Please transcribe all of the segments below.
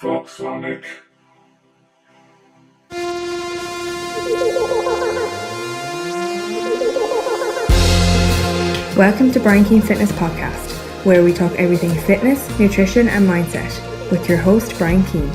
Fuck Sonic. Welcome to Keane Fitness Podcast, where we talk everything fitness, nutrition and mindset with your host Brian Keane.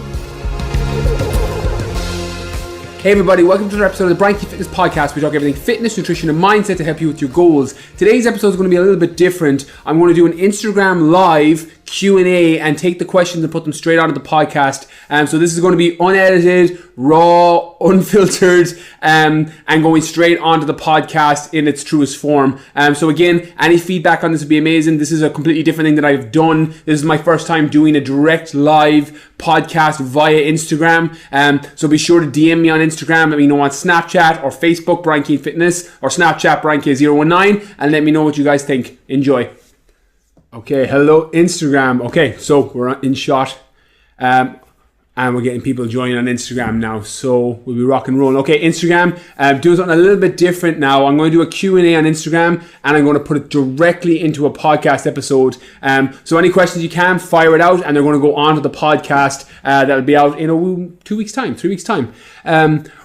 Hey everybody, welcome to another episode of the Keane Fitness Podcast. We talk everything fitness, nutrition and mindset to help you with your goals. Today's episode is going to be a little bit different. I'm going to do an Instagram live Q&A and take the questions and put them straight onto the podcast. So this is going to be unedited, raw, unfiltered, and going straight onto the podcast in its truest form. So again, any feedback on this would be amazing. This is a completely different thing that I've done. This is my first time doing a direct live podcast via Instagram. So be sure to DM me on Instagram. Let me know on Snapchat or Facebook, Keane Fitness, or Snapchat, BrianK019, and let me know what you guys think. Enjoy. Okay, hello Instagram. Okay, so we're in shot, and we're getting people joining on Instagram now, so we'll be rock and rolling. Okay, Instagram, doing something a little bit different now. I'm going to do a Q&A on Instagram, and I'm going to put it directly into a podcast episode. So any questions you can, fire it out, and they're going to go onto the podcast that'll be out in 3 weeks time.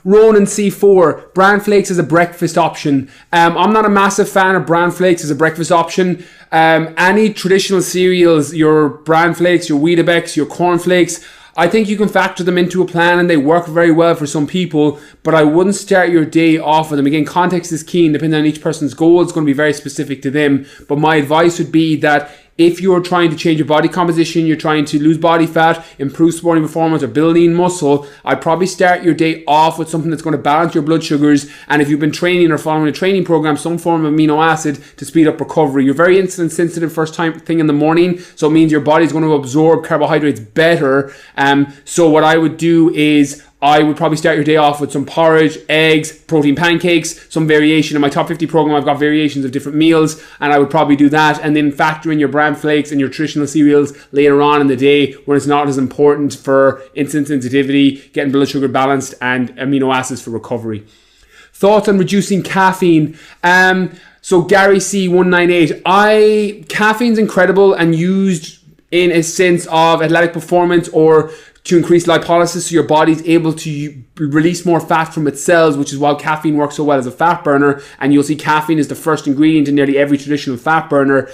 Ronan C4, bran flakes as a breakfast option. I'm not a massive fan of bran flakes as a breakfast option. Any traditional cereals, your bran flakes, your Weetabix, your corn flakes, I think you can factor them into a plan and they work very well for some people, but I wouldn't start your day off with them. Again, context is key, depending on each person's goal, it's going to be very specific to them. But my advice would be that if you're trying to change your body composition, you're trying to lose body fat, improve sporting performance, or build lean muscle, I'd probably start your day off with something that's going to balance your blood sugars. And if you've been training or following a training program, some form of amino acid to speed up recovery. You're very insulin sensitive first thing in the morning, so it means your body's going to absorb carbohydrates better. So what I would do is I would probably start your day off with some porridge, eggs, protein pancakes, some variation. In my top 50 program, I've got variations of different meals, and I would probably do that, and then factor in your bran flakes and your traditional cereals later on in the day when it's not as important for insulin sensitivity, getting blood sugar balanced, and amino acids for recovery. Thoughts on reducing caffeine? So Gary C198, caffeine's incredible and used in a sense of athletic performance or to increase lipolysis, so your body's able to release more fat from its cells, which is why caffeine works so well as a fat burner. And you'll see caffeine is the first ingredient in nearly every traditional fat burner.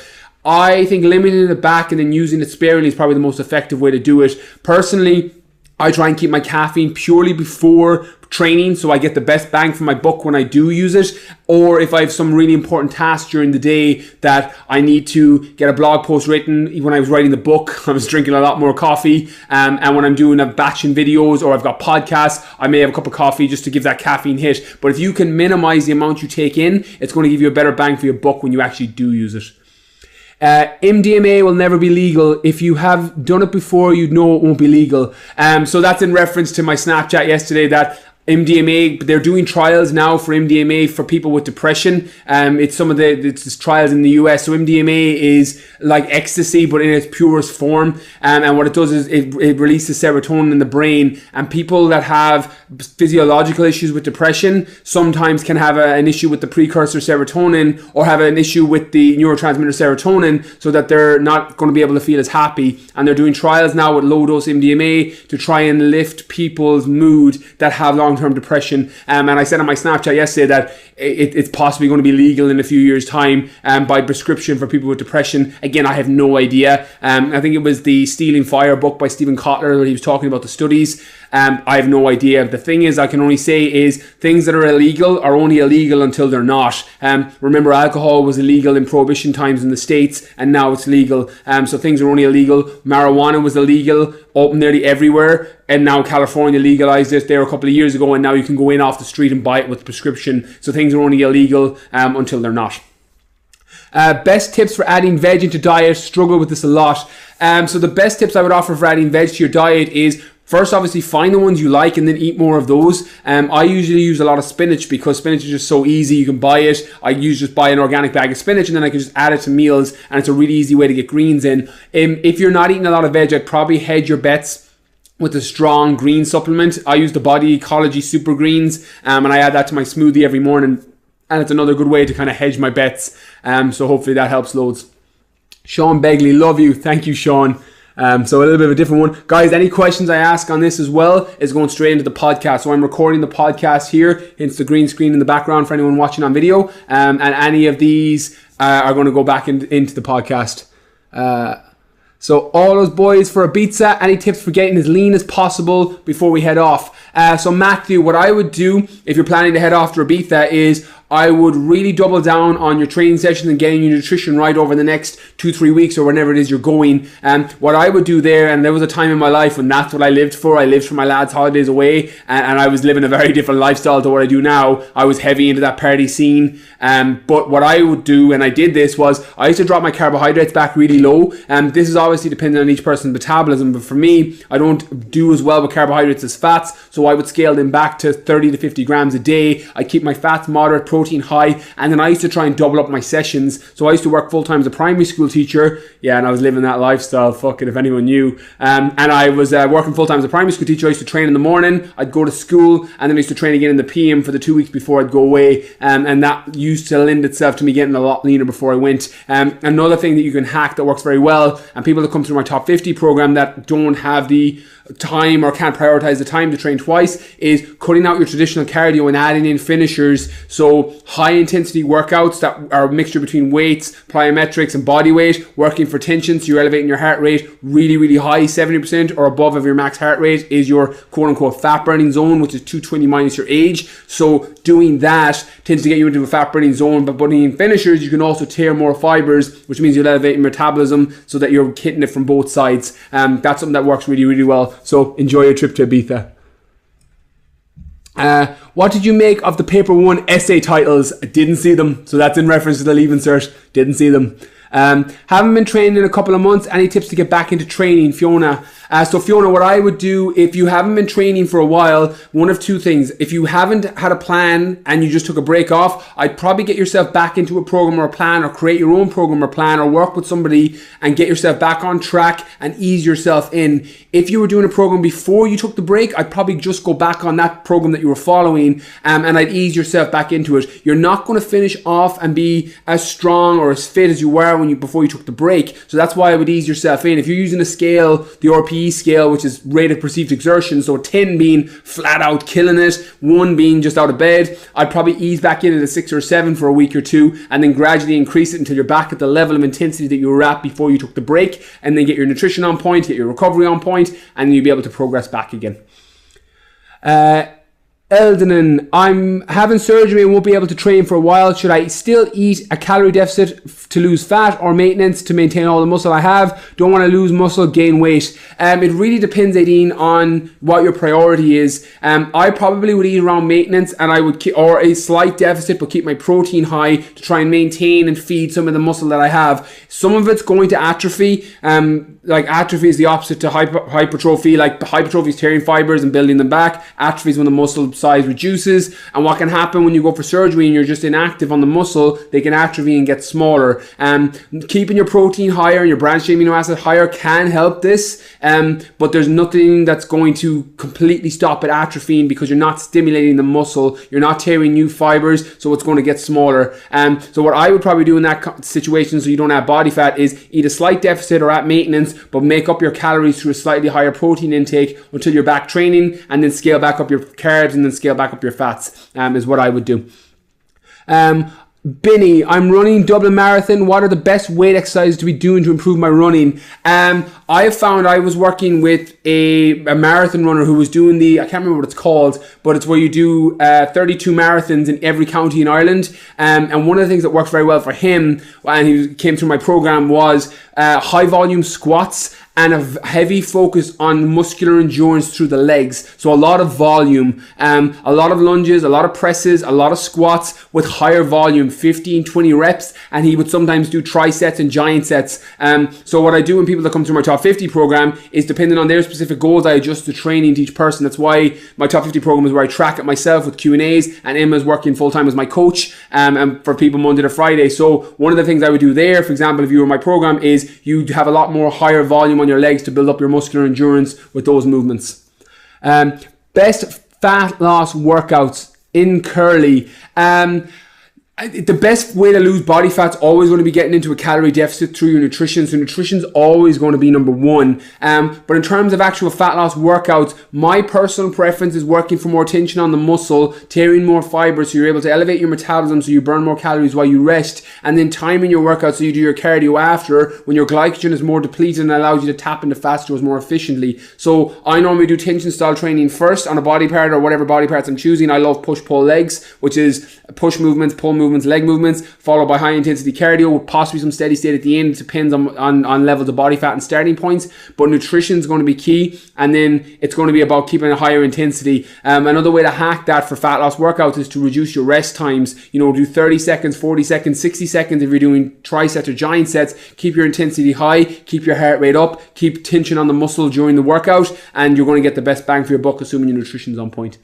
I think limiting it back and then using it sparingly is probably the most effective way to do it. Personally, I try and keep my caffeine purely before training, so I get the best bang for my buck when I do use it, or if I have some really important tasks during the day that I need to get a blog post written. When I was writing the book, I was drinking a lot more coffee, and when I'm doing a batch in videos or I've got podcasts, I may have a cup of coffee just to give that caffeine hit. But if you can minimize the amount you take in, it's going to give you a better bang for your buck when you actually do use it. MDMA will never be legal. If you have done it before, you know it won't be legal. So that's in reference to my Snapchat yesterday that MDMA, they're doing trials now for MDMA for people with depression. It's trials in the US. So MDMA is like ecstasy, but in its purest form. And what it does is it releases serotonin in the brain. And people that have physiological issues with depression sometimes can have an issue with the precursor serotonin or have an issue with the neurotransmitter serotonin, so that they're not going to be able to feel as happy. And they're doing trials now with low dose MDMA to try and lift people's mood that have long-term depression. And I said on my Snapchat yesterday that it's possibly going to be legal in a few years' time by prescription for people with depression. Again, I have no idea. I think it was the Stealing Fire book by Stephen Kotler where he was talking about the studies. I have no idea. The thing is, I can only say is things that are illegal are only illegal until they're not. Remember, alcohol was illegal in prohibition times in the States, and now it's legal. So things are only illegal. Marijuana was illegal up nearly everywhere, and now California legalized it there a couple of years ago, and now you can go in off the street and buy it with prescription. So things are only illegal until they're not. Best tips for adding veg into diet. Struggle with this a lot. So the best tips I would offer for adding veg to your diet is, first, obviously, find the ones you like and then eat more of those. I usually use a lot of spinach because spinach is just so easy. You can buy it. I just buy an organic bag of spinach and then I can just add it to meals, and it's a really easy way to get greens in. If you're not eating a lot of veg, I'd probably hedge your bets with a strong green supplement. I use the Body Ecology Super Greens, and I add that to my smoothie every morning. And it's another good way to kind of hedge my bets. So hopefully that helps loads. Sean Begley, love you. Thank you, Sean. So a little bit of a different one. Guys, any questions I ask on this as well is going straight into the podcast. So I'm recording the podcast here, hence the green screen in the background for anyone watching on video. And any of these are going to go back into the podcast. So all those boys for a pizza. Any tips for getting as lean as possible before we head off? So Matthew, what I would do if you're planning to head off to Ibiza is I would really double down on your training sessions and getting your nutrition right over the next 2-3 weeks or whenever it is you're going. What I would do there, and there was a time in my life when that's what I lived for. I lived for my lads' holidays away, and I was living a very different lifestyle to what I do now. I was heavy into that party scene. But what I would do, and I did this, was I used to drop my carbohydrates back really low. This is obviously dependent on each person's metabolism, but for me, I don't do as well with carbohydrates as fats, so I would scale them back to 30 to 50 grams a day. I keep my fats moderate, protein high, and then I used to try and double up my sessions. So I used to work full-time as a primary school teacher, and I was living that lifestyle, fuck it, if anyone knew. And I was working full-time as a primary school teacher. I used to train in the morning, I'd go to school, and then I used to train again in the PM for the 2 weeks before I'd go away, and that used to lend itself to me getting a lot leaner before I went. Another thing that you can hack that works very well, and people that come through my top 50 program that don't have the time or can't prioritize the time to train twice, is cutting out your traditional cardio and adding in finishers. So high intensity workouts that are a mixture between weights, plyometrics and body weight, working for tension, so you're elevating your heart rate really, really high. 70% or above of your max heart rate is your quote unquote fat burning zone, which is 220 minus your age. So doing that tends to get you into a fat burning zone. But putting in finishers, you can also tear more fibers, which means you'll elevate your metabolism so that you're hitting it from both sides. That's something that works really, really well. So enjoy your trip to Ibiza. What did you make of the paper 1 essay titles? I didn't see them, so that's in reference to the Leaving Cert. Didn't see them. Haven't been training in a couple of months. Any tips to get back into training, Fiona? So Fiona, what I would do if you haven't been training for a while, one of two things. If you haven't had a plan and you just took a break off, I'd probably get yourself back into a program or a plan, or create your own program or plan, or work with somebody and get yourself back on track and ease yourself in. If you were doing a program before you took the break, I'd probably just go back on that program that you were following, and I'd ease yourself back into it. You're not going to finish off and be as strong or as fit as you were before you took the break. So that's why I would ease yourself in. If you're using a scale, the RPE scale, which is rate of perceived exertion, so 10 being flat out killing it, 1 being just out of bed, I'd probably ease back in at a 6 or 7 for a week or 2, and then gradually increase it until you're back at the level of intensity that you were at before you took the break, and then get your nutrition on point, get your recovery on point, and then you'll be able to progress back again. Eldenin, I'm having surgery and won't be able to train for a while. Should I still eat a calorie deficit to lose fat, or maintenance to maintain all the muscle I have? Don't want to lose muscle, gain weight. It really depends, Aideen, on what your priority is. I probably would eat around maintenance, and I would or a slight deficit, but keep my protein high to try and maintain and feed some of the muscle that I have. Some of it's going to atrophy. Like atrophy is the opposite to hypertrophy. Like hypertrophy is tearing fibers and building them back. Atrophy is when the muscle size reduces, and what can happen when you go for surgery and you're just inactive on the muscle, they can atrophy and get smaller. Keeping your protein higher and your branched chain amino acid higher can help this, but there's nothing that's going to completely stop it atrophying, because you're not stimulating the muscle, you're not tearing new fibers, so it's going to get smaller. So what I would probably do in that situation, so you don't have body fat, is eat a slight deficit or at maintenance, but make up your calories through a slightly higher protein intake until you're back training, and then scale back up your carbs and then scale back up your fats, is what I would do. Binny, I'm running Dublin Marathon. What are the best weight exercises to be doing to improve my running? I found I was working with a marathon runner who was doing I can't remember what it's called, but it's where you do 32 marathons in every county in Ireland. And one of the things that worked very well for him, and he came through my program, was high volume squats and a heavy focus on muscular endurance through the legs. So a lot of volume, a lot of lunges, a lot of presses, a lot of squats with higher volume, 15, 20 reps. And he would sometimes do trisets and giant sets. So what I do when people that come through my top 50 program is, depending on their specific goals, I adjust the training to each person. That's why my top 50 program is where I track it myself with Q&As, and Emma's working full time as my coach, and for people Monday to Friday. So one of the things I would do there, for example, if you were in my program, is you'd have a lot more higher volume on your legs to build up your muscular endurance with those movements. Best fat loss workouts in curly. The best way to lose body fat's always going to be getting into a calorie deficit through your nutrition. So nutrition's always going to be number one. But in terms of actual fat loss workouts, my personal preference is working for more tension on the muscle, tearing more fiber so you're able to elevate your metabolism so you burn more calories while you rest, and then timing your workout so you do your cardio after when your glycogen is more depleted and allows you to tap into fat stores more efficiently. So I normally do tension style training first on a body part or whatever body parts I'm choosing. I love push-pull legs, which is push movements, pull movements, leg movements, followed by high intensity cardio with possibly some steady state at the end. It depends on levels of body fat and starting points, but nutrition is going to be key, and then it's going to be about keeping a higher intensity. Another way to hack that for fat loss workouts is to reduce your rest times. Do 30 seconds, 40 seconds, 60 seconds if you're doing trisets or giant sets. Keep your intensity high, keep your heart rate up, keep tension on the muscle during the workout, and you're going to get the best bang for your buck assuming your nutrition's on point.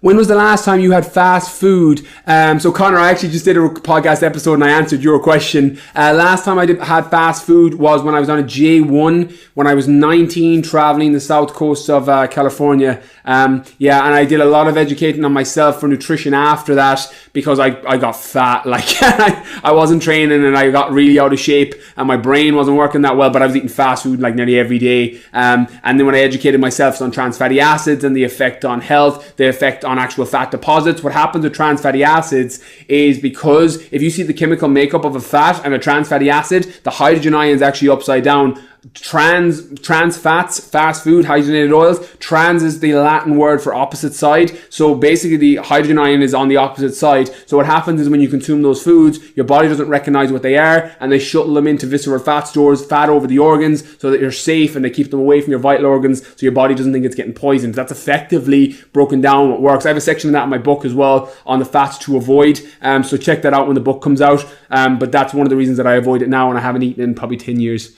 When was the last time you had fast food? So Connor, I actually just did a podcast episode and I answered your question. Last time I had fast food was when I was on a J1 when I was 19, traveling the south coast of California. And I did a lot of educating on myself for nutrition after that because I got fat. Like I wasn't training and I got really out of shape and my brain wasn't working that well, but I was eating fast food like nearly every day. And then when I educated myself on trans fatty acids and the effect on health, the effect on actual fat deposits, what happens with trans fatty acids is because if you see the chemical makeup of a fat and a trans fatty acid, the hydrogen ion is actually upside down. Trans fats, fast food, hydrogenated oils. Trans is the Latin word for opposite side. So basically the hydrogen ion is on the opposite side. So what happens is when you consume those foods, your body doesn't recognize what they are and they shuttle them into visceral fat stores, fat over the organs so that you're safe and they keep them away from your vital organs so your body doesn't think it's getting poisoned. That's effectively broken down what works. I have a section of that in my book as well on the fats to avoid. So check that out when the book comes out. But that's one of the reasons that I avoid it now and I haven't eaten in probably 10 years.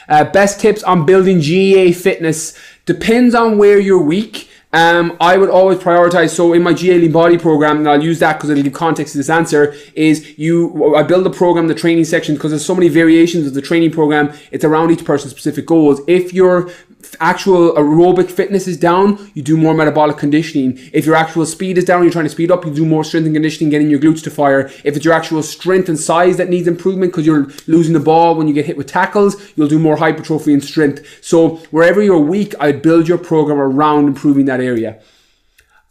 Best tips on building GA fitness. Depends on where you're weak. I would always prioritize. So in my GA Lean Body program, and I'll use that because it'll give context to this answer, I build a program, the training section, because there's so many variations of the training program. It's around each person's specific goals. If your actual aerobic fitness is down, you do more metabolic conditioning. If your actual speed is down, you're trying to speed up, you do more strength and conditioning, getting your glutes to fire. If it's your actual strength and size that needs improvement because you're losing the ball when you get hit with tackles, you'll do more hypertrophy and strength. So wherever you're weak, I'd build your program around improving that area.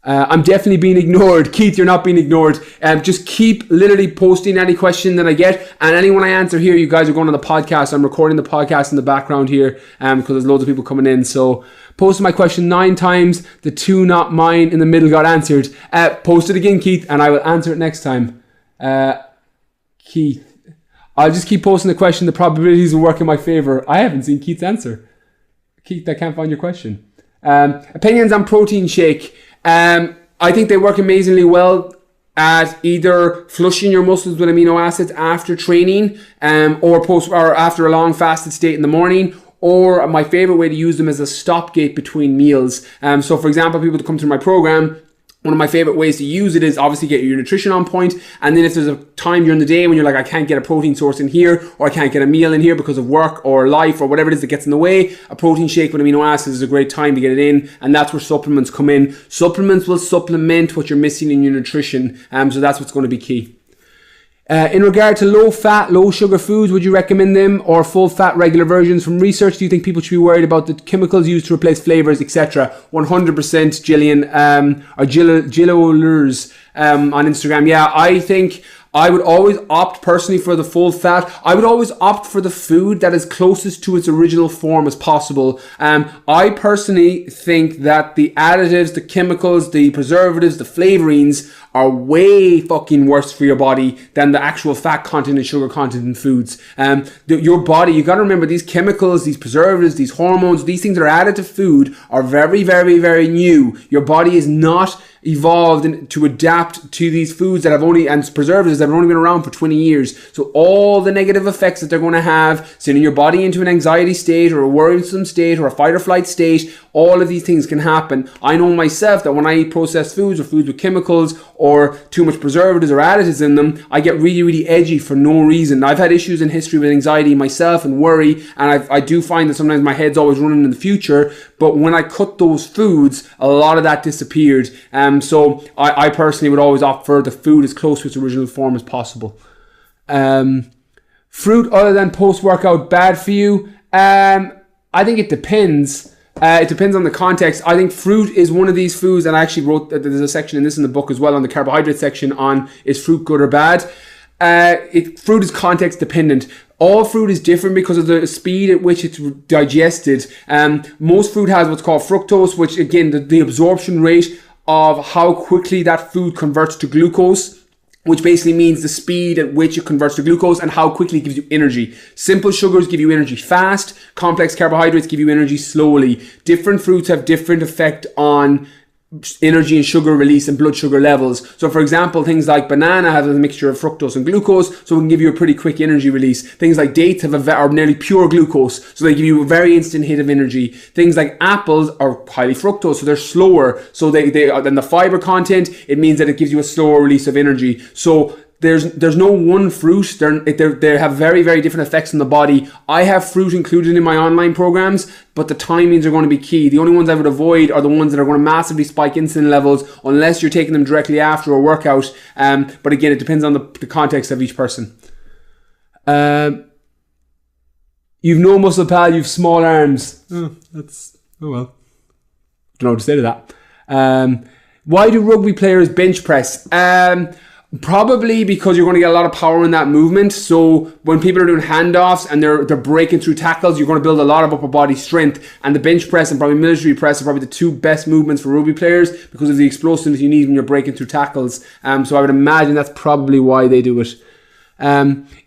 I'm definitely being ignored. Keith, you're not being ignored. Just keep literally posting any question that I get, and anyone I answer here, you guys are going on the podcast. I'm recording the podcast in the background here because there's loads of people coming in. So post my question 9 times. The 2 not mine in the middle got answered. Post it again, Keith, and I will answer it next time. Keith, I'll just keep posting the question. The probabilities will work in my favor. I haven't seen Keith's answer. Keith, I can't find your question. Opinions on protein shake. I think they work amazingly well at either flushing your muscles with amino acids after training, or after a long fasted state in the morning. Or my favorite way to use them is a stopgate between meals. So for example, people that come through my program, one of my favorite ways to use it is obviously get your nutrition on point. And then if there's a time during the day when you're like, I can't get a protein source in here, or I can't get a meal in here because of work or life or whatever it is that gets in the way, a protein shake with amino acids is a great time to get it in. And that's where supplements come in. Supplements will supplement what you're missing in your nutrition. So that's what's going to be key. In regard to low fat, low sugar foods, would you recommend them or full fat regular versions? From research, do you think people should be worried about the chemicals used to replace flavors, etc.? 100%, Gillian, or Gillolers on Instagram. Yeah, I think I would always opt personally for the full fat. I would always opt for the food that is closest to its original form as possible. I personally think that the additives, the chemicals, the preservatives, the flavorings are way fucking worse for your body than the actual fat content and sugar content in foods. Your body, you got to remember, these chemicals, these preservatives, these hormones, these things that are added to food are very, very, very new. Your body is not evolved to adapt to these foods that have only, and preservatives that have only been around for 20 years. So all the negative effects that they're going to have, sending your body into an anxiety state or a worrisome state or a fight or flight state, all of these things can happen. I know myself that when I eat processed foods or foods with chemicals or too much preservatives or additives in them, I get really, really edgy for no reason. I've had issues in history with anxiety myself and worry, and I do find that sometimes my head's always running in the future, but when I cut those foods, a lot of that disappeared. So I personally would always opt for the food as close to its original form as possible. Fruit other than post-workout bad for you? I think it depends. It depends on the context. I think fruit is one of these foods, and I actually wrote, there's a section in this in the book as well on the carbohydrate section on is fruit good or bad. Fruit is context dependent. All fruit is different because of the speed at which it's digested. Most fruit has what's called fructose, which again, the absorption rate of how quickly that food converts to glucose, which basically means the speed at which it converts to glucose and how quickly it gives you energy. Simple sugars give you energy fast. Complex carbohydrates give you energy slowly. Different fruits have different effect on energy and sugar release and blood sugar levels. So for example, things like banana have a mixture of fructose and glucose, so it can give you a pretty quick energy release. Things like dates are nearly pure glucose, so they give you a very instant hit of energy. Things like apples are highly fructose, so they're slower. So they than the fiber content, it means that it gives you a slower release of energy. So there's no one fruit. They have very, very different effects on the body. I have fruit included in my online programs, but the timings are going to be key. The only ones I would avoid are the ones that are going to massively spike insulin levels unless you're taking them directly after a workout. But again, it depends on the context of each person. You've no muscle, pal. You've small arms. Oh well. Don't know what to say to that. Why do rugby players bench press? Probably because you're going to get a lot of power in that movement. So when people are doing handoffs and they're breaking through tackles, you're going to build a lot of upper body strength. And the bench press and probably military press are probably the two best movements for rugby players because of the explosiveness you need when you're breaking through tackles. So I would imagine that's probably why they do it.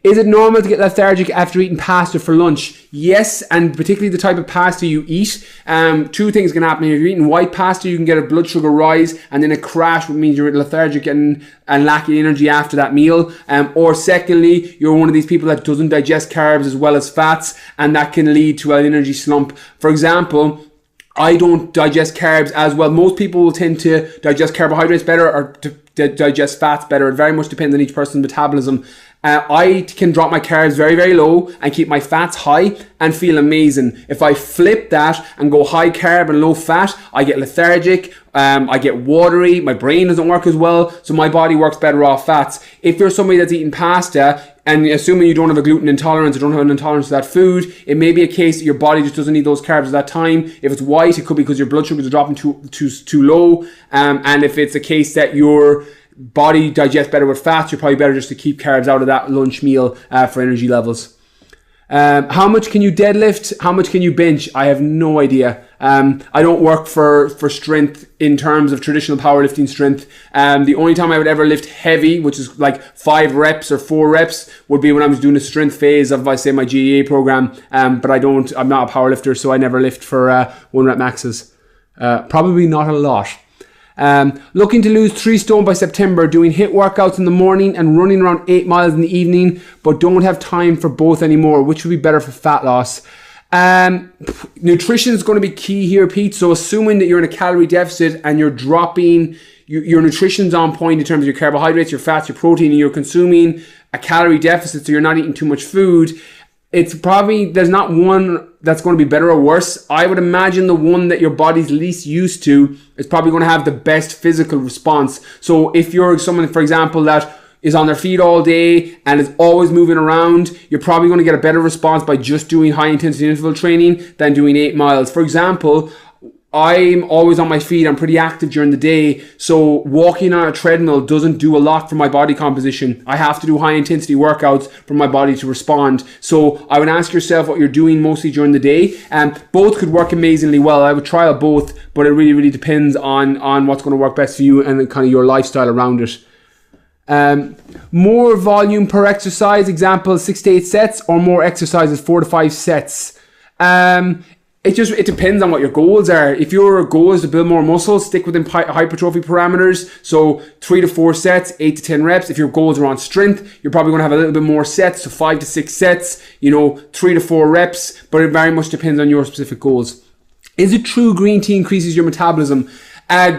Is it normal to get lethargic after eating pasta for lunch? Yes, and particularly the type of pasta you eat. Two things can happen. If you're eating white pasta, you can get a blood sugar rise and then a crash, which means you're lethargic and lacking energy after that meal. Or secondly, you're one of these people that doesn't digest carbs as well as fats, and that can lead to an energy slump. For example, I don't digest carbs as well. Most people will tend to digest carbohydrates better or to digest fats better. It very much depends on each person's metabolism. I can drop my carbs very, very low and keep my fats high and feel amazing. If I flip that and go high carb and low fat, I get lethargic, I get watery, my brain doesn't work as well, so my body works better off fats. If you're somebody that's eating pasta, and assuming you don't have a gluten intolerance or don't have an intolerance to that food, it may be a case that your body just doesn't need those carbs at that time. If it's white, it could be because your blood sugars are dropping too low. And if it's a case that your body digests better with fats, you're probably better just to keep carbs out of that lunch meal for energy levels. How much can you deadlift? How much can you bench? I have no idea. I don't work for strength in terms of traditional powerlifting strength. The only time I would ever lift heavy, which is like 5 reps or 4 reps, would be when I was doing a strength phase of, I say, my GEA program. But I'm not a powerlifter, so I never lift for 1 rep maxes. Probably not a lot. Looking to lose 3 stone by September, doing HIIT workouts in the morning and running around 8 miles in the evening, but don't have time for both anymore. Which would be better for fat loss? Nutrition is going to be key here, Pete. So assuming that you're in a calorie deficit and you're dropping, your nutrition's on point in terms of your carbohydrates, your fats, your protein, and you're consuming a calorie deficit, so you're not eating too much food, it's probably, there's not one that's going to be better or worse. I would imagine the one that your body's least used to is probably going to have the best physical response. So if you're someone, for example, that is on their feet all day and is always moving around, you're probably going to get a better response by just doing high intensity interval training than doing 8 miles. For example, I'm always on my feet. I'm pretty active during the day. So walking on a treadmill doesn't do a lot for my body composition. I have to do high intensity workouts for my body to respond. So I would ask yourself what you're doing mostly during the day. Both could work amazingly well. I would trial both, but it really, really depends on what's going to work best for you and kind of your lifestyle around it. More volume per exercise, example 6 to 8 sets, or more exercises 4 to 5 sets. It depends on what your goals are. If your goal is to build more muscle, stick within hypertrophy parameters. So 3 to 4 sets, 8 to 10 reps. If your goals are on strength, you're probably going to have a little bit more sets, so 5 to 6 sets, 3 to 4 reps, but it very much depends on your specific goals. Is it true green tea increases your metabolism?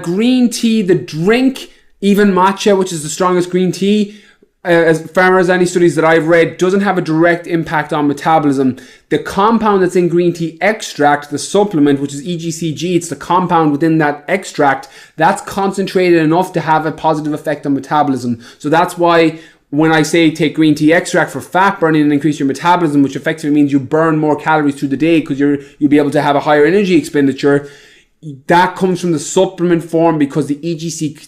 Green tea, the drink, Even matcha, which is the strongest green tea, as far as any studies that I've read, doesn't have a direct impact on metabolism. The compound that's in green tea extract, the supplement, which is EGCG, it's the compound within that extract, that's concentrated enough to have a positive effect on metabolism. So that's why when I say take green tea extract for fat burning and increase your metabolism, which effectively means you burn more calories through the day because you'll be able to have a higher energy expenditure, that comes from the supplement form because the EGCG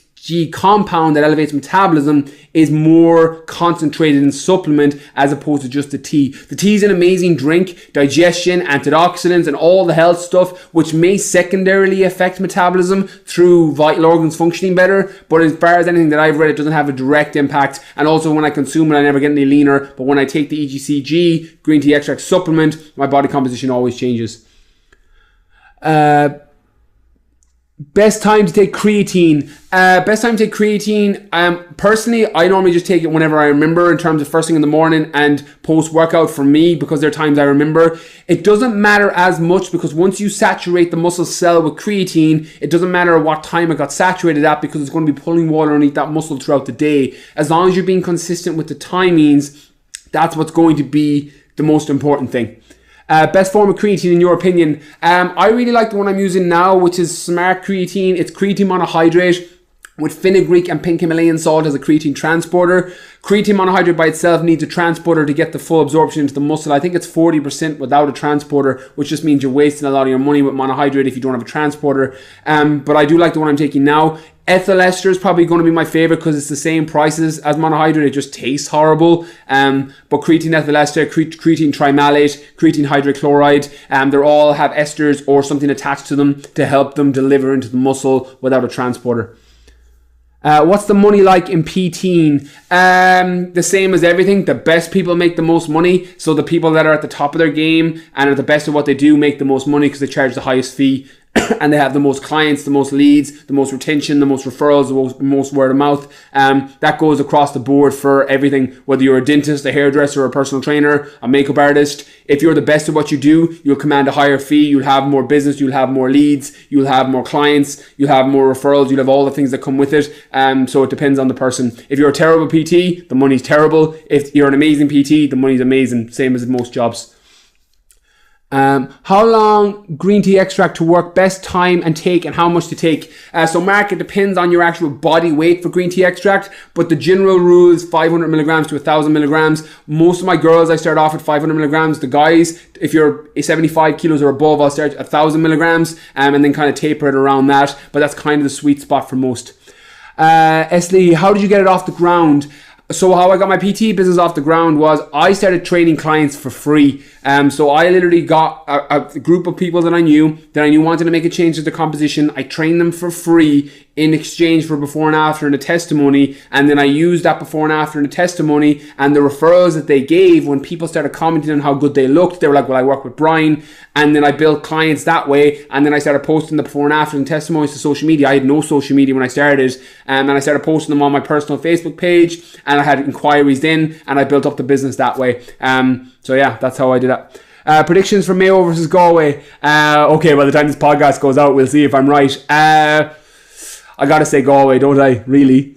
compound that elevates metabolism is more concentrated in supplement as opposed to just the tea. The tea is an amazing drink, digestion, antioxidants, and all the health stuff, which may secondarily affect metabolism through vital organs functioning better. But as far as anything that I've read, it doesn't have a direct impact. And also when I consume it, I never get any leaner. But when I take the EGCG green tea extract supplement, my body composition always changes. Best time to take creatine. Personally, I normally just take it whenever I remember, in terms of first thing in the morning and post-workout for me, because there are times I remember. It doesn't matter as much because once you saturate the muscle cell with creatine, it doesn't matter what time it got saturated at because it's going to be pulling water underneath that muscle throughout the day. As long as you're being consistent with the timings, that's what's going to be the most important thing. Best form of creatine in your opinion? I really like the one I'm using now, which is Smart Creatine. It's creatine monohydrate with fenugreek and pink Himalayan salt as a creatine transporter. Creatine monohydrate by itself needs a transporter to get the full absorption into the muscle. I think it's 40% without a transporter, which just means you're wasting a lot of your money with monohydrate if you don't have a transporter. But I do like the one I'm taking now. Ethyl ester is probably going to be my favorite because it's the same prices as monohydrate. It just tastes horrible. But creatine ethyl ester, creatine trimalate, creatine hydrochloride, they all have esters or something attached to them to help them deliver into the muscle without a transporter. What's the money like in PT? The same as everything. The best people make the most money. So the people that are at the top of their game and are the best at what they do make the most money because they charge the highest fee. And they have the most clients, the most leads, the most retention, the most referrals, the most word of mouth. That goes across the board for everything, whether you're a dentist, a hairdresser, a personal trainer, a makeup artist. If you're the best at what you do, you'll command a higher fee, you'll have more business, you'll have more leads, you'll have more clients, you'll have more referrals, you'll have all the things that come with it. So it depends on the person. If you're a terrible PT, the money's terrible. If you're an amazing PT, the money's amazing, same as most jobs. How long green tea extract to work, best time and take, and how much to take? So Mark, it depends on your actual body weight for green tea extract, but the general rule is 500 milligrams to 1,000 milligrams. Most of my girls, I start off at 500 milligrams. The guys, if you're 75 kilos or above, I'll start at 1,000 milligrams and then kind of taper it around that, but that's kind of the sweet spot for most. Esley, how did you get it off the ground? So how I got my PT business off the ground was I started training clients for free. So I literally got a group of people that I knew wanted to make a change to the composition. I trained them for free in exchange for before and after and a testimony. And then I used that before and after and a testimony and the referrals that they gave when people started commenting on how good they looked. They were like, well, I work with Brian. And then I built clients that way. And then I started posting the before and after and testimonies to social media. I had no social media when I started. And I started posting them on my personal Facebook page. And I had inquiries in and I built up the business that way. So yeah, that's how I did that. Predictions for Mayo versus Galway. Okay, by the time this podcast goes out, we'll see if I'm right. I gotta say Galway, don't I? Really?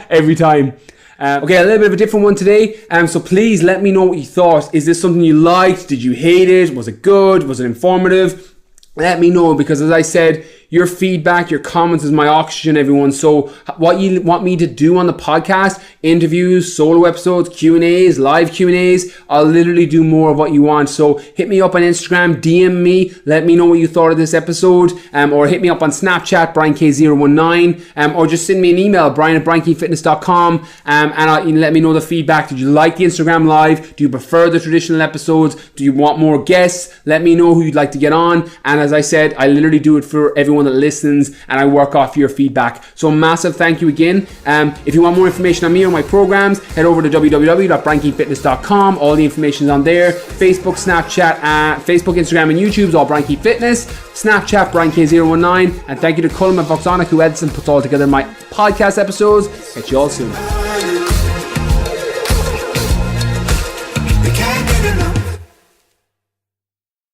Every time. Okay, a little bit of a different one today. So please let me know what you thought. Is this something you liked? Did you hate it? Was it good? Was it informative? Let me know, because as I said, your feedback, your comments is my oxygen, everyone. So what you want me to do on the podcast, interviews, solo episodes, Q&As, live Q&As, I'll literally do more of what you want. So hit me up on Instagram, DM me, let me know what you thought of this episode, or hit me up on Snapchat, BrianK019, or just send me an email, brian@briankeefitness.com, and let me know the feedback. Did you like the Instagram live? Do you prefer the traditional episodes? Do you want more guests? Let me know who you'd like to get on. And as I said, I literally do it for everyone that listens, and I work off your feedback. So massive thank you again. If you want more information on me or my programs, head over to www.briankeefitness.com. All the information is on there. Facebook, Snapchat, Facebook, Instagram, and YouTube is all Brian Keane Fitness. Snapchat, BrianK019. And thank you to Colm and Voxonic, who edits and puts all together my podcast episodes. Catch you all soon.